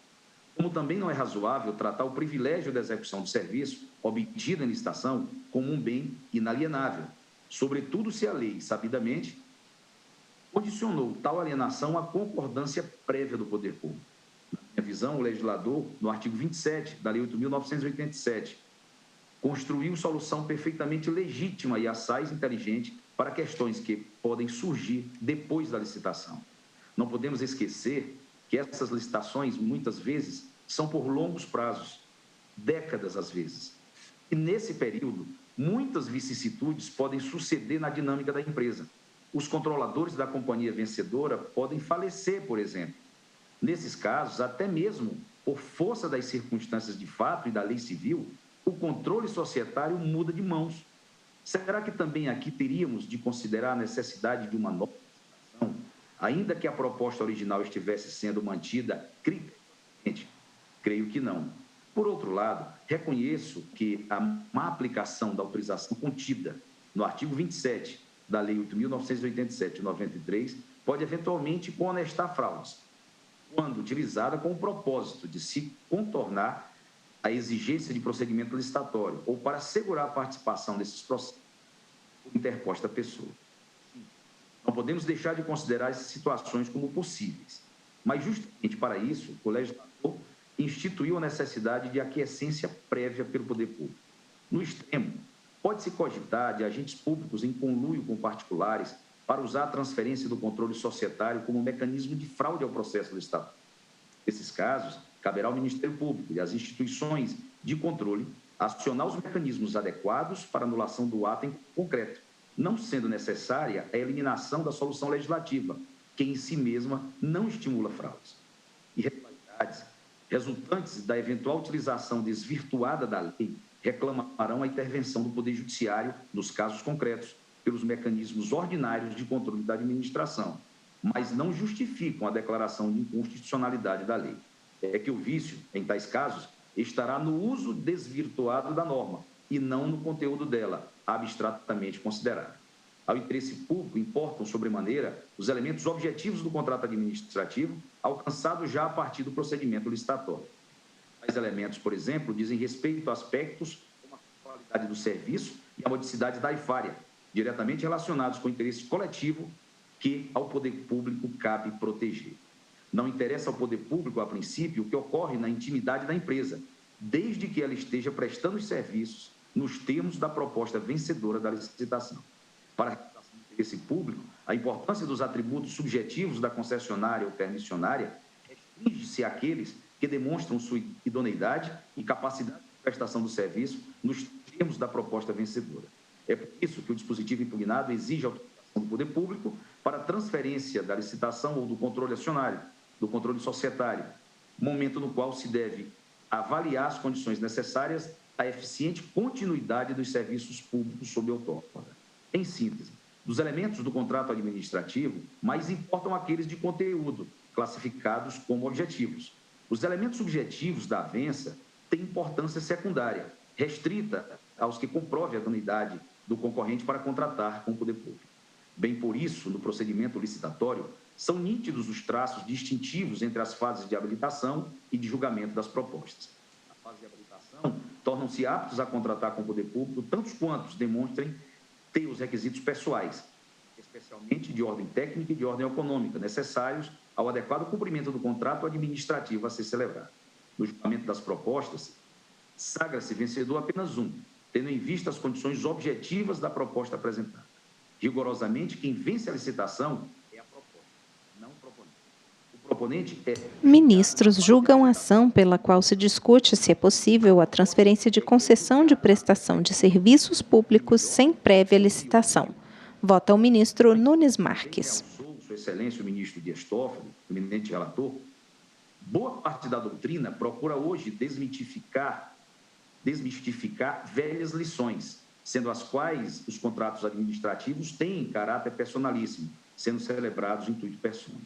Como também não é razoável tratar o privilégio da execução do serviço obtido em licitação como um bem inalienável, sobretudo se a lei, sabidamente, condicionou tal alienação à concordância prévia do poder público. Na minha visão, o legislador, no artigo 27 da Lei 8.987, construiu solução perfeitamente legítima e assaz inteligente para questões que podem surgir depois da licitação. Não podemos esquecer que essas licitações, muitas vezes, são por longos prazos, décadas às vezes. E nesse período, muitas vicissitudes podem suceder na dinâmica da empresa. Os controladores da companhia vencedora podem falecer, por exemplo. Nesses casos, até mesmo por força das circunstâncias de fato e da lei civil, o controle societário muda de mãos. Será que também aqui teríamos de considerar a necessidade de uma nova licitação, ainda que a proposta original estivesse sendo mantida criteriosamente? Creio que não. Por outro lado, reconheço que a má aplicação da autorização contida no artigo 27 da Lei 8.987 de 93 pode eventualmente contestar fraudes, quando utilizada com o propósito de se contornar a exigência de procedimento licitatório ou para assegurar a participação desses processos por interposta pessoa. Não podemos deixar de considerar essas situações como possíveis, mas justamente para isso o legislador instituiu a necessidade de aquiescência prévia pelo poder público. No extremo, pode-se cogitar de agentes públicos em conluio com particulares para usar a transferência do controle societário como mecanismo de fraude ao processo licitatório. Nesses casos, caberá ao Ministério Público e às instituições de controle acionar os mecanismos adequados para anulação do ato em concreto, não sendo necessária a eliminação da solução legislativa, que em si mesma não estimula fraudes. Irregularidades resultantes da eventual utilização desvirtuada da lei reclamarão a intervenção do Poder Judiciário nos casos concretos, pelos mecanismos ordinários de controle da administração, mas não justificam a declaração de inconstitucionalidade da lei. É que o vício, em tais casos, estará no uso desvirtuado da norma e não no conteúdo dela, abstratamente considerado. Ao interesse público, importam, sobremaneira, os elementos objetivos do contrato administrativo, alcançados já a partir do procedimento licitatório. Tais elementos, por exemplo, dizem respeito a aspectos como a qualidade do serviço e a modicidade tarifária, diretamente relacionados com o interesse coletivo que ao poder público cabe proteger. Não interessa ao poder público, a princípio, o que ocorre na intimidade da empresa, desde que ela esteja prestando os serviços nos termos da proposta vencedora da licitação. Para a realização do interesse público, a importância dos atributos subjetivos da concessionária ou permissionária restringe-se àqueles que demonstram sua idoneidade e capacidade de prestação do serviço nos termos da proposta vencedora. É por isso que o dispositivo impugnado exige a autorização do poder público para a transferência da licitação ou do controle acionário, do controle societário, momento no qual se deve avaliar as condições necessárias à eficiente continuidade dos serviços públicos sob outorga. Em síntese, dos elementos do contrato administrativo, mais importam aqueles de conteúdo, classificados como objetivos. Os elementos subjetivos da avença têm importância secundária, restrita aos que comprove a idoneidade do concorrente para contratar com o poder público. Bem por isso, no procedimento licitatório, são nítidos os traços distintivos entre as fases de habilitação e de julgamento das propostas. Na fase de habilitação, tornam-se aptos a contratar com o poder público tantos quantos demonstrem ter os requisitos pessoais, especialmente de ordem técnica e de ordem econômica, necessários ao adequado cumprimento do contrato administrativo a ser celebrado. No julgamento das propostas, sagra-se vencedor apenas um, tendo em vista as condições objetivas da proposta apresentada. Rigorosamente, quem vence a licitação é a proposta, não o proponente. O proponente é... Ministros julgam a ação pela qual se discute se é possível a transferência de concessão de prestação de serviços públicos sem prévia licitação. Vota o ministro Nunes Marques. Sua Excelência, o ministro Dias Toffoli, eminente relator, boa parte da doutrina procura hoje desmistificar velhas lições, sendo as quais os contratos administrativos têm caráter personalíssimo, sendo celebrados intuito personam.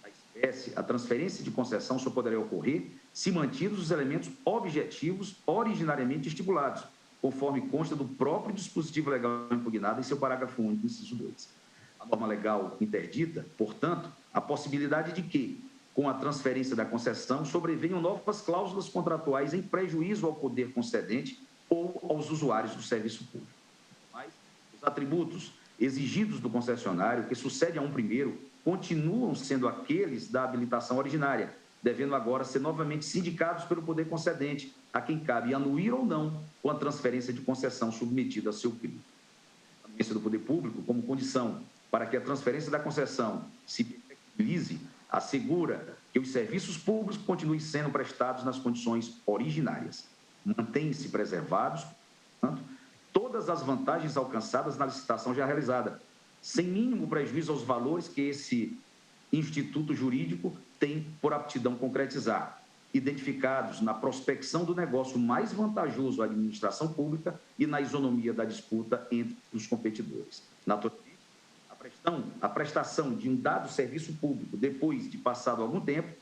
Na espécie, a transferência de concessão só poderá ocorrer se mantidos os elementos objetivos originariamente estipulados, conforme consta do próprio dispositivo legal impugnado em seu parágrafo único, inciso 2. A norma legal interdita, portanto, a possibilidade de que, com a transferência da concessão, sobrevenham novas cláusulas contratuais em prejuízo ao poder concedente ou aos usuários do serviço público. Mas os atributos exigidos do concessionário, que sucede a um primeiro, continuam sendo aqueles da habilitação originária, devendo agora ser novamente sindicados pelo poder concedente, a quem cabe anuir ou não com a transferência de concessão submetida a seu crivo. A anuência do poder público, como condição para que a transferência da concessão se perfectibilize, assegura que os serviços públicos continuem sendo prestados nas condições originárias. Mantêm-se preservados, portanto, todas as vantagens alcançadas na licitação já realizada, sem mínimo prejuízo aos valores que esse instituto jurídico tem por aptidão concretizar, identificados na prospecção do negócio mais vantajoso à administração pública e na isonomia da disputa entre os competidores. Naturalmente, a prestação de um dado serviço público, depois de passado algum tempo,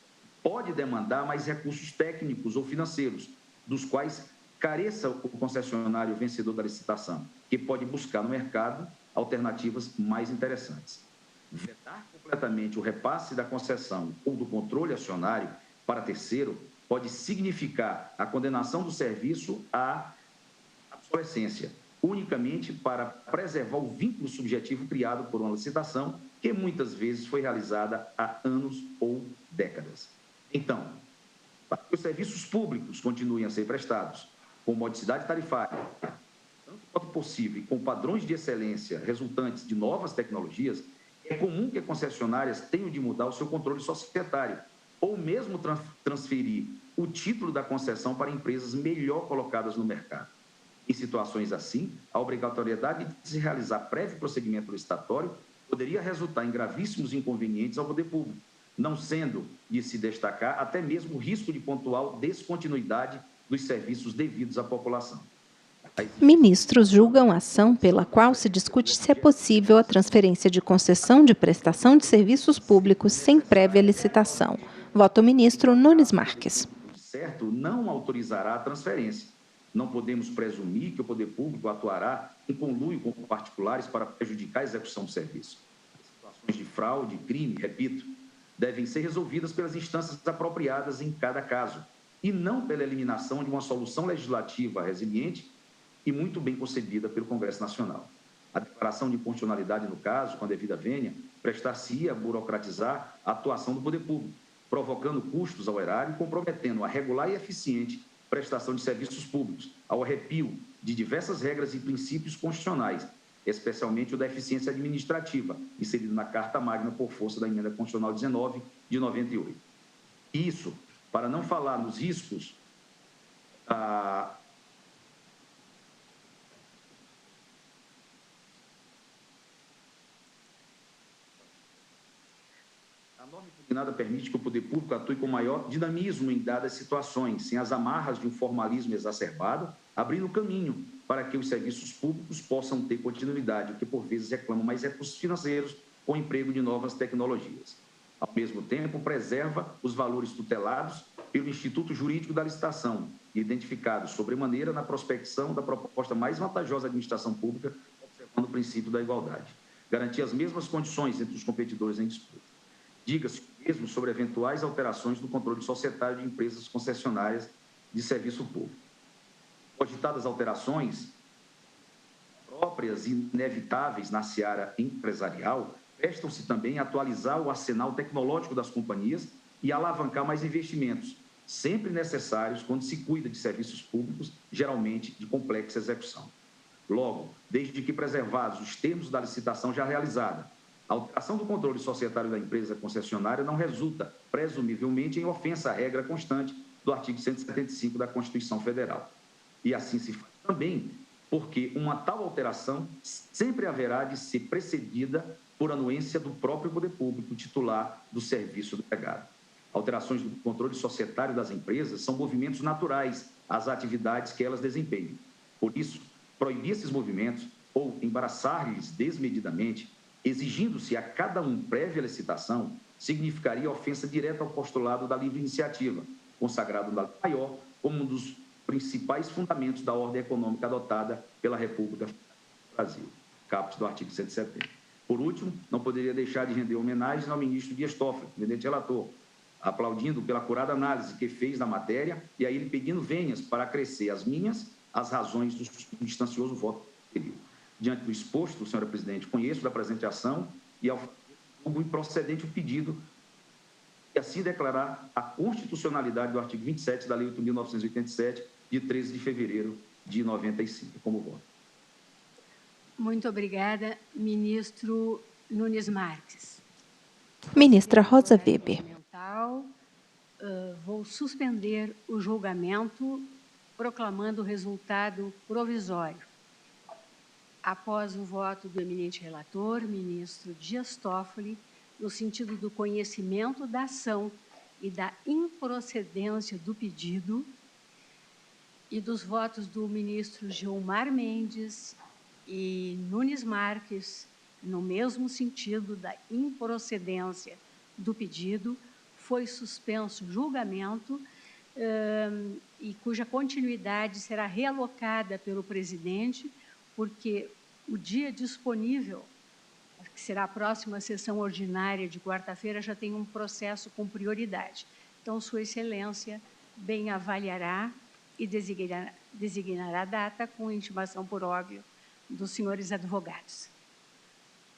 pode demandar mais recursos técnicos ou financeiros, dos quais careça o concessionário vencedor da licitação, que pode buscar no mercado alternativas mais interessantes. Vetar completamente o repasse da concessão ou do controle acionário para terceiro pode significar a condenação do serviço à obsolescência, unicamente para preservar o vínculo subjetivo criado por uma licitação que muitas vezes foi realizada há anos ou décadas. Então, para que os serviços públicos continuem a ser prestados com modicidade tarifária, tanto quanto possível, e com padrões de excelência resultantes de novas tecnologias, é comum que concessionárias tenham de mudar o seu controle societário ou mesmo transferir o título da concessão para empresas melhor colocadas no mercado. Em situações assim, a obrigatoriedade de se realizar prévio procedimento licitatório poderia resultar em gravíssimos inconvenientes ao poder público, não sendo de se destacar até mesmo o risco de pontual descontinuidade dos serviços devidos à população. Ministros julgam a ação pela qual se discute se é possível a transferência de concessão de prestação de serviços públicos sem prévia licitação. Vota o ministro Nunes Marques. Certo, não autorizará a transferência. Não podemos presumir que o poder público atuará em conluio com particulares para prejudicar a execução do serviço. As situações de fraude, crime, repito, devem ser resolvidas pelas instâncias apropriadas em cada caso, e não pela eliminação de uma solução legislativa resiliente e muito bem concebida pelo Congresso Nacional. A declaração de inconstitucionalidade, no caso, com a devida vênia, prestar-se-ia a burocratizar a atuação do poder público, provocando custos ao erário e comprometendo a regular e eficiente prestação de serviços públicos, ao arrepio de diversas regras e princípios constitucionais, especialmente o da eficiência administrativa, inserido na Carta Magna por força da Emenda Constitucional 19, de 98. Isso, para não falar nos riscos A norma impugnada permite que o poder público atue com maior dinamismo em dadas situações, sem as amarras de um formalismo exacerbado, abrindo caminho para que os serviços públicos possam ter continuidade, o que por vezes reclama mais recursos financeiros ou emprego de novas tecnologias. Ao mesmo tempo, preserva os valores tutelados pelo Instituto Jurídico da Licitação, identificados sobremaneira na prospecção da proposta mais vantajosa da administração pública, observando o princípio da igualdade. Garantir as mesmas condições entre os competidores em disputa. Diga-se mesmo sobre eventuais alterações no controle societário de empresas concessionárias de serviço público. Cogitadas alterações próprias e inevitáveis na seara empresarial, prestam-se também a atualizar o arsenal tecnológico das companhias e alavancar mais investimentos, sempre necessários quando se cuida de serviços públicos, geralmente de complexa execução. Logo, desde que preservados os termos da licitação já realizada, a alteração do controle societário da empresa concessionária não resulta, presumivelmente, em ofensa à regra constante do artigo 175 da Constituição Federal. E assim se faz também porque uma tal alteração sempre haverá de ser precedida por anuência do próprio poder público titular do serviço delegado. Alterações do controle societário das empresas são movimentos naturais às atividades que elas desempenham. Por isso, proibir esses movimentos ou embaraçar-lhes desmedidamente, exigindo-se a cada um prévia licitação, significaria ofensa direta ao postulado da livre iniciativa, consagrado na lei maior como um dos principais fundamentos da ordem econômica adotada pela República do Brasil, caput do artigo 170. Por último, não poderia deixar de render homenagens ao ministro Dias Toffoli, presidente relator, aplaudindo pela acurada análise que fez da matéria e a ele pedindo vênias para acrescer as razões do substancioso voto dele. Diante do exposto, senhora presidente, conheço da presente ação e ao julgo improcedente o pedido e assim declarar a constitucionalidade do artigo 27 da Lei 8.987, de 13 de fevereiro de 95, como voto. Muito obrigada, ministro Nunes Marques. Ministra Rosa Weber. Vou suspender o julgamento, proclamando o resultado provisório. Após o voto do eminente relator, ministro Dias Toffoli, no sentido do conhecimento da ação e da improcedência do pedido, e dos votos do ministro Gilmar Mendes e Nunes Marques, no mesmo sentido da improcedência do pedido, foi suspenso o julgamento e cuja continuidade será realocada pelo presidente, porque o dia disponível, que será a próxima sessão ordinária de quarta-feira, já tem um processo com prioridade. Então, Sua Excelência bem avaliará e designará a data com intimação por óbvio dos senhores advogados.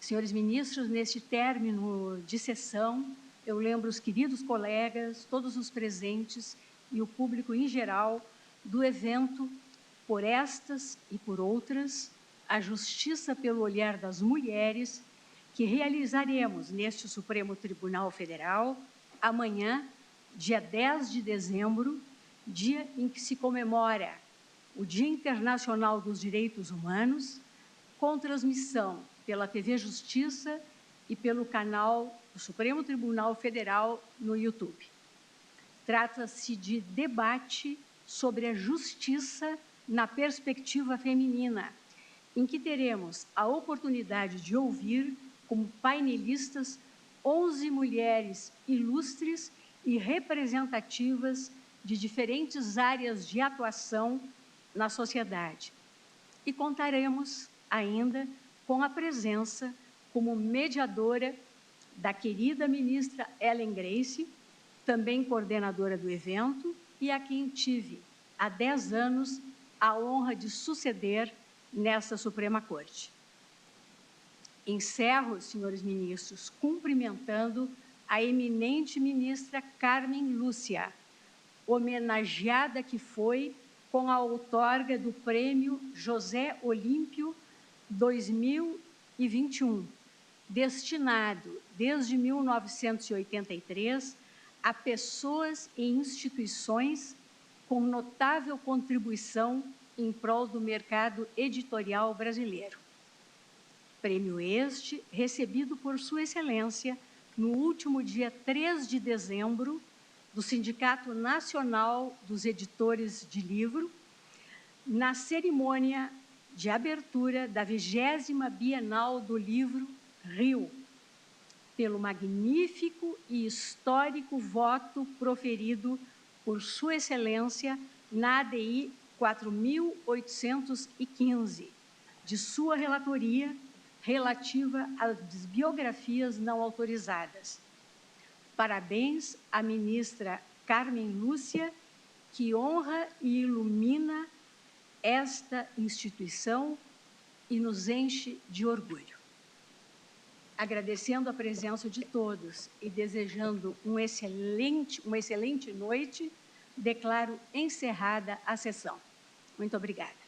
Senhores ministros, neste término de sessão, eu lembro os queridos colegas, todos os presentes e o público em geral do evento Por Estas e por Outras, a Justiça pelo Olhar das Mulheres, que realizaremos neste Supremo Tribunal Federal, amanhã, dia 10 de dezembro, dia em que se comemora o Dia Internacional dos Direitos Humanos, com transmissão pela TV Justiça e pelo canal do Supremo Tribunal Federal no YouTube. Trata-se de debate sobre a justiça na perspectiva feminina, em que teremos a oportunidade de ouvir, como painelistas, 11 mulheres ilustres e representativas de diferentes áreas de atuação na sociedade. E contaremos ainda com a presença como mediadora da querida ministra Ellen Grace, também coordenadora do evento, e a quem tive, há 10 anos, a honra de suceder nessa Suprema Corte. Encerro, senhores ministros, cumprimentando a eminente ministra Carmen Lúcia, homenageada que foi com a outorga do Prêmio José Olímpio 2021, destinado, desde 1983, a pessoas e instituições com notável contribuição em prol do mercado editorial brasileiro. Prêmio este recebido por Sua Excelência no último dia 3 de dezembro do Sindicato Nacional dos Editores de Livro, na cerimônia de abertura da 20ª Bienal do Livro Rio, pelo magnífico e histórico voto proferido por Sua Excelência na ADI 4.815, de sua relatoria relativa às biografias não autorizadas. Parabéns à ministra Carmen Lúcia, que honra e ilumina esta instituição e nos enche de orgulho. Agradecendo a presença de todos e desejando uma excelente noite, declaro encerrada a sessão. Muito obrigada.